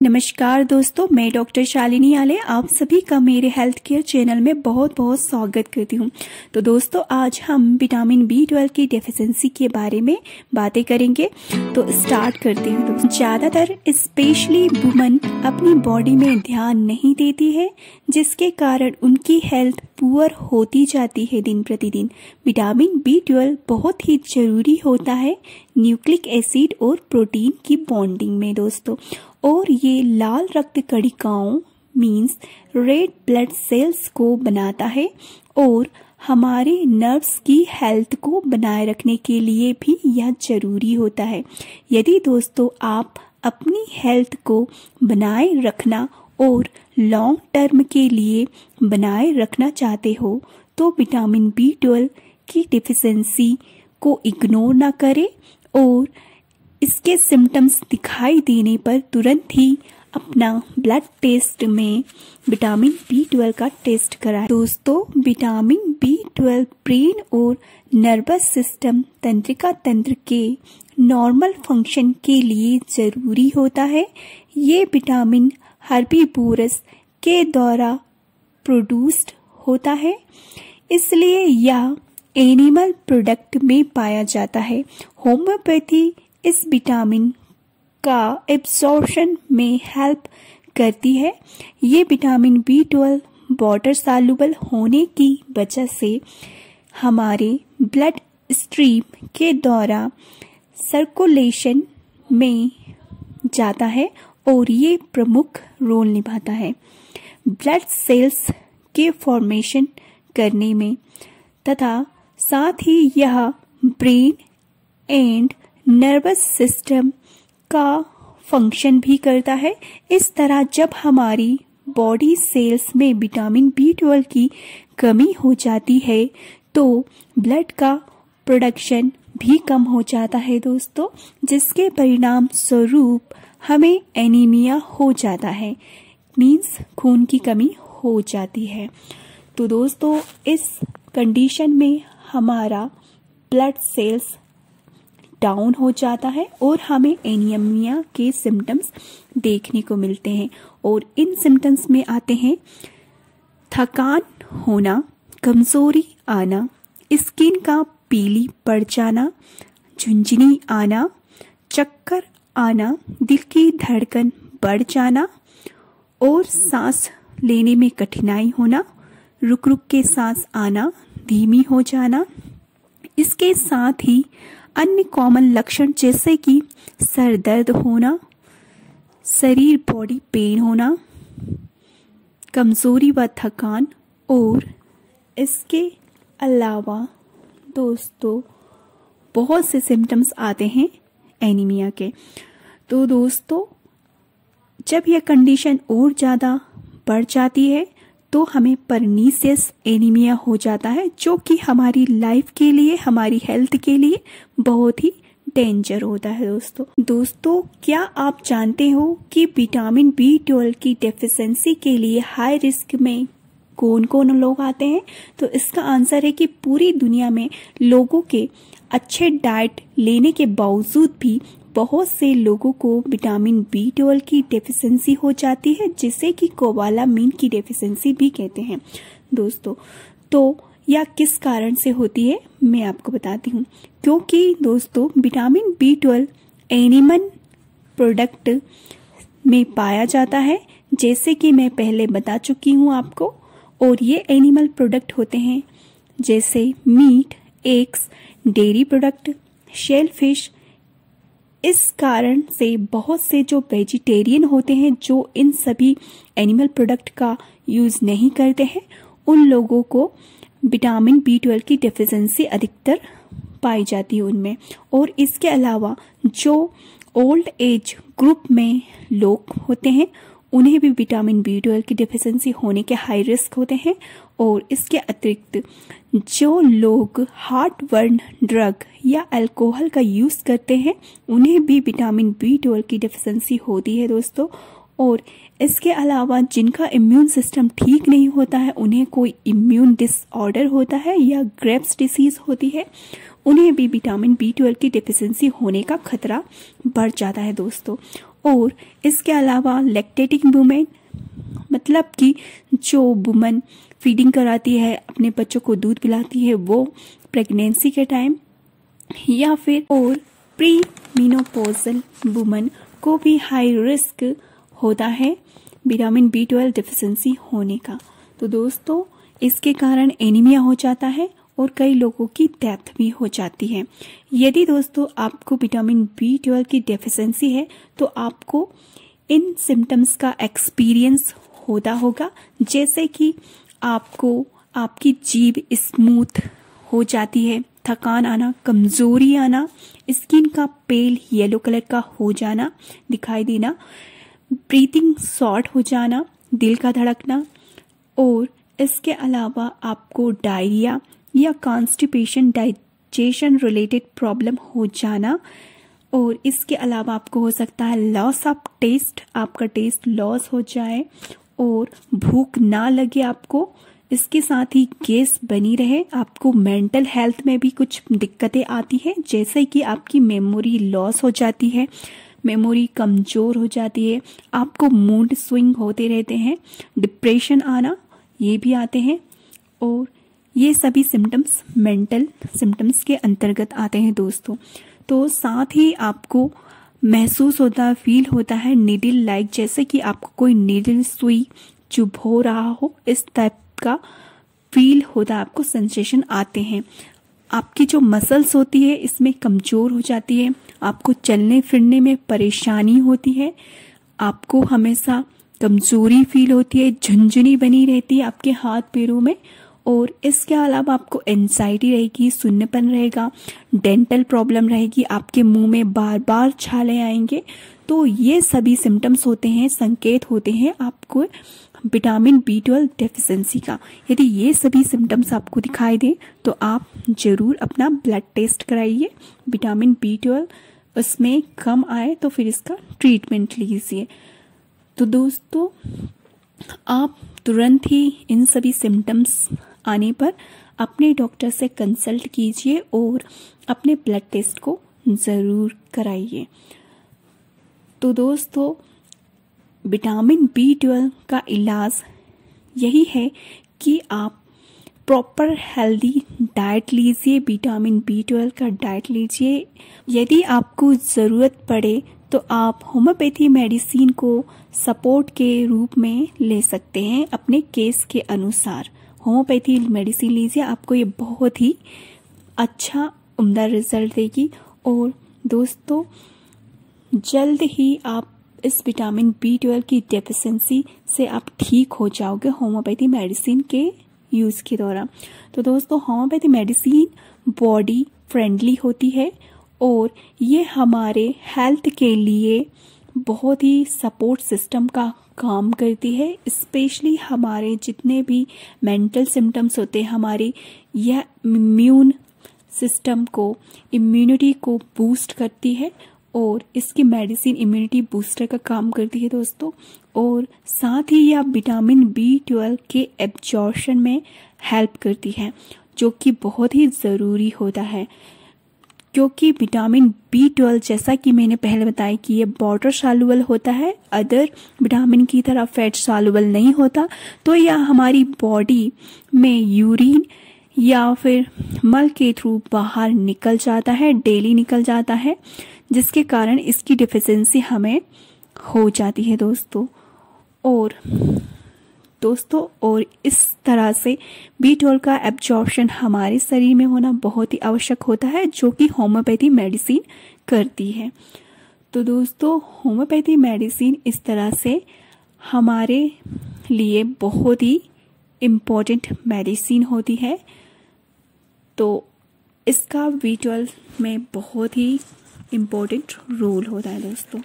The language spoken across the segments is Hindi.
नमस्कार दोस्तों, मैं डॉक्टर शालिनी आले आप सभी का मेरे हेल्थ केयर चैनल में बहुत बहुत स्वागत करती हूँ। तो दोस्तों, आज हम विटामिन B12 की डेफिशिएंसी के बारे में बातें करेंगे। तो स्टार्ट करते हैं। दोस्तों, ज़्यादातर स्पेशली वुमन अपनी बॉडी में ध्यान नहीं देती है, जिसके कारण उनकी हेल्थ पुअर होती जाती है दिन प्रतिदिन। विटामिन B12 बहुत ही जरूरी होता है न्यूक्लिक एसिड और प्रोटीन की बॉन्डिंग में दोस्तों, और ये लाल रक्त कणिकाओं मीन्स रेड ब्लड सेल्स को बनाता है और हमारे नर्व्स की हेल्थ को बनाए रखने के लिए भी यह जरूरी होता है। यदि दोस्तों आप अपनी हेल्थ को बनाए रखना और लॉन्ग टर्म के लिए बनाए रखना चाहते हो तो विटामिन B12 की डिफिशिएंसी को इग्नोर ना करें और इसके सिम्टम्स दिखाई देने पर तुरंत ही अपना ब्लड टेस्ट में विटामिन B12 का टेस्ट कराएं। दोस्तों, विटामिन B12 ब्रेन और नर्वस सिस्टम तंत्रिका तंत्र के नॉर्मल फंक्शन के लिए जरूरी होता है। ये विटामिन हर्बीवोरस के द्वारा प्रोड्यूस्ड होता है, इसलिए यह एनिमल प्रोडक्ट में पाया जाता है। होम्योपैथी इस विटामिन का एब्जॉर्प्शन में हेल्प करती है। ये विटामिन B12 वाटर सॉल्युबल होने की वजह से हमारे ब्लड स्ट्रीम के द्वारा सर्कुलेशन में जाता है और ये प्रमुख रोल निभाता है ब्लड सेल्स के फॉर्मेशन करने में, तथा साथ ही यह ब्रेन एंड नर्वस सिस्टम का फंक्शन भी करता है। इस तरह जब हमारी बॉडी सेल्स में विटामिन B12 की कमी हो जाती है तो ब्लड का प्रोडक्शन भी कम हो जाता है दोस्तों, जिसके परिणाम स्वरूप हमें एनीमिया हो जाता है, मीन्स खून की कमी हो जाती है। तो दोस्तों, इस कंडीशन में हमारा ब्लड सेल्स डाउन हो जाता है और हमें एनीमिया के सिम्टम्स देखने को मिलते हैं। और इन सिम्टम्स में आते हैं थकान होना, कमजोरी आना, स्किन का पीली पड़ जाना, झुंझुनी आना, चक्कर आना, दिल की धड़कन बढ़ जाना और सांस लेने में कठिनाई होना, रुक रुक के सांस आना, धीमी हो जाना। इसके साथ ही अन्य कॉमन लक्षण जैसे कि सर दर्द होना, शरीर बॉडी पेन होना, कमजोरी व थकान, और इसके अलावा दोस्तों बहुत से सिम्टम्स आते हैं एनीमिया के। तो दोस्तों, जब यह कंडीशन और ज़्यादा बढ़ जाती है तो हमें परनीसियस एनीमिया हो जाता है, जो कि हमारी लाइफ के लिए, हमारी हेल्थ के लिए बहुत ही डेंजर होता है दोस्तों, क्या आप जानते हो कि विटामिन B12 की डेफिशिएंसी के लिए हाई रिस्क में कौन कौन लोग आते हैं? तो इसका आंसर है कि पूरी दुनिया में लोगों के अच्छे डाइट लेने के बावजूद भी बहुत से लोगों को विटामिन B12 की डेफिशिएंसी हो जाती है, जिसे कि कोबालामिन की डेफिशिएंसी भी कहते हैं दोस्तों। तो यह किस कारण से होती है मैं आपको बताती हूँ। क्योंकि दोस्तों, विटामिन B12 एनिमल प्रोडक्ट में पाया जाता है, जैसे कि मैं पहले बता चुकी हूँ आपको, और ये एनिमल प्रोडक्ट होते हैं जैसे meat, eggs, dairy product, shellfish. इस कारण से बहुत से जो वेजिटेरियन होते हैं, जो इन सभी एनिमल प्रोडक्ट का यूज नहीं करते हैं, उन लोगों को विटामिन B12 की डेफिशिएंसी अधिकतर पाई जाती है उनमें। और इसके अलावा जो ओल्ड एज ग्रुप में लोग होते हैं, उन्हें भी विटामिन B12 की डेफिशिएंसी होने के हाई रिस्क होते हैं। और इसके अतिरिक्त जो लोग हार्ट बर्न ड्रग या अल्कोहल का यूज करते हैं, उन्हें भी विटामिन B12 की डेफिशिएंसी होती है दोस्तों। और इसके अलावा जिनका इम्यून सिस्टम ठीक नहीं होता है, उन्हें कोई इम्यून डिसऑर्डर होता है या ग्रेव्स डिसीज होती है, उन्हें भी विटामिन B12 की डेफिशिएंसी होने का खतरा बढ़ जाता है दोस्तों। और इसके अलावा लैक्टेटिंग वुमेन, मतलब कि जो वुमन फीडिंग कराती है, अपने बच्चों को दूध पिलाती है, वो प्रेगनेंसी के टाइम या फिर और प्री मेनोपॉजल वुमन को भी हाई रिस्क होता है विटामिन B12 डिफिशिएंसी होने का। तो दोस्तों इसके कारण एनीमिया हो जाता है और कई लोगों की डेथ भी हो जाती है। यदि दोस्तों आपको विटामिन B12 की डेफिशिएंसी है तो आपको इन सिम्टम्स का एक्सपीरियंस होता होगा, जैसे कि आपको आपकी जीभ स्मूथ हो जाती है, थकान आना, कमजोरी आना, स्किन का पेल येलो कलर का हो जाना, दिखाई देना, ब्रीथिंग शॉर्ट हो जाना, दिल का धड़कना, और इसके अलावा आपको डायरिया या कॉन्स्टिपेशन, डाइजेशन रिलेटेड प्रॉब्लम हो जाना, और इसके अलावा आपको हो सकता है लॉस ऑफ टेस्ट, आपका टेस्ट लॉस हो जाए और भूख ना लगे आपको, इसके साथ ही गैस बनी रहे, आपको मेंटल हेल्थ में भी कुछ दिक्कतें आती है, जैसे कि आपकी मेमोरी लॉस हो जाती है, मेमोरी कमजोर हो जाती है, आपको मूड स्विंग होते रहते हैं, डिप्रेशन आना ये भी आते हैं, और ये सभी सिम्टम्स मेंटल सिम्टम्स के अंतर्गत आते हैं दोस्तों। तो साथ ही आपको महसूस होता, फील होता है नीडल लाइक, जैसे कि आपको कोई नीडल सुई चुभ हो रहा हो, इस टाइप का फील होता है, आपको सेंसेशन आते हैं। आपकी जो मसल्स होती है इसमें कमजोर हो जाती है, आपको चलने फिरने में परेशानी होती है, आपको हमेशा कमजोरी फील होती है, झुंझुनी बनी रहती है आपके हाथ पैरों में, और इसके अलावा आपको एंजाइटी रहेगी, सुन्नपन रहेगा, डेंटल प्रॉब्लम रहेगी, आपके मुंह में बार बार छाले आएंगे। तो ये सभी सिम्टम्स होते हैं, संकेत होते हैं आपको विटामिन B12 डेफिशिएंसी का। यदि ये सभी सिम्टम्स आपको दिखाई दे तो आप जरूर अपना ब्लड टेस्ट कराइए, विटामिन B12 उसमें कम आए तो फिर इसका ट्रीटमेंट लीजिए। तो दोस्तों आप तुरंत ही इन सभी सिम्टम्स आने पर अपने डॉक्टर से कंसल्ट कीजिए और अपने ब्लड टेस्ट को जरूर कराइए। तो दोस्तों विटामिन B12 का इलाज यही है कि आप प्रॉपर हेल्दी डाइट लीजिए, विटामिन B12 का डाइट लीजिए। यदि आपको ज़रूरत पड़े तो आप होम्योपैथी मेडिसिन को सपोर्ट के रूप में ले सकते हैं अपने केस के अनुसार। होम्योपैथी मेडिसिन लीजिए, आपको ये बहुत ही अच्छा उम्दा रिजल्ट देगी। और दोस्तों जल्द ही आप इस विटामिन B12 की डेफिशिएंसी से आप ठीक हो जाओगे होम्योपैथी मेडिसिन के यूज़ के दौरान। तो दोस्तों होम्योपैथी मेडिसिन बॉडी फ्रेंडली होती है और ये हमारे हेल्थ के लिए बहुत ही सपोर्ट सिस्टम का काम करती है। स्पेशली हमारे जितने भी मेंटल सिम्टम्स होते हैं, हमारी यह इम्यून सिस्टम को, इम्यूनिटी को बूस्ट करती है और इसकी मेडिसिन इम्यूनिटी बूस्टर का काम करती है दोस्तों। और साथ ही यह विटामिन B12 के एब्जॉर्प्शन में हेल्प करती है, जो कि बहुत ही ज़रूरी होता है, क्योंकि विटामिन B12 जैसा कि मैंने पहले बताया कि ये वाटर सॉल्युबल होता है, अदर विटामिन की तरह फैट सॉल्युबल नहीं होता। तो यह हमारी बॉडी में यूरिन या फिर मल के थ्रू बाहर निकल जाता है, डेली निकल जाता है, जिसके कारण इसकी डिफिशिएंसी हमें हो जाती है दोस्तों। और इस तरह से B12 का एब्जॉर्प्शन हमारे शरीर में होना बहुत ही आवश्यक होता है, जो कि होम्योपैथी मेडिसिन करती है। तो दोस्तों होम्योपैथी मेडिसिन इस तरह से हमारे लिए बहुत ही इम्पोर्टेंट मेडिसिन होती है। तो इसका B12 में बहुत ही इम्पोर्टेंट रोल होता है दोस्तों।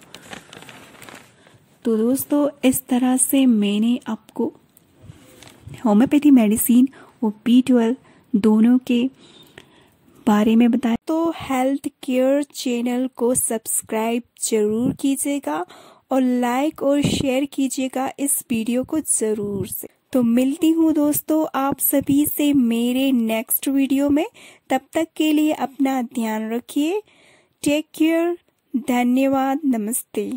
तो दोस्तों इस तरह से मैंने आपको होम्योपैथी मेडिसिन और B12 दोनों के बारे में बताया। तो हेल्थ केयर चैनल को सब्सक्राइब जरूर कीजिएगा और लाइक और शेयर कीजिएगा इस वीडियो को जरूर से। तो मिलती हूँ दोस्तों आप सभी से मेरे नेक्स्ट वीडियो में। तब तक के लिए अपना ध्यान रखिए। Take care. धन्यवाद। नमस्ते।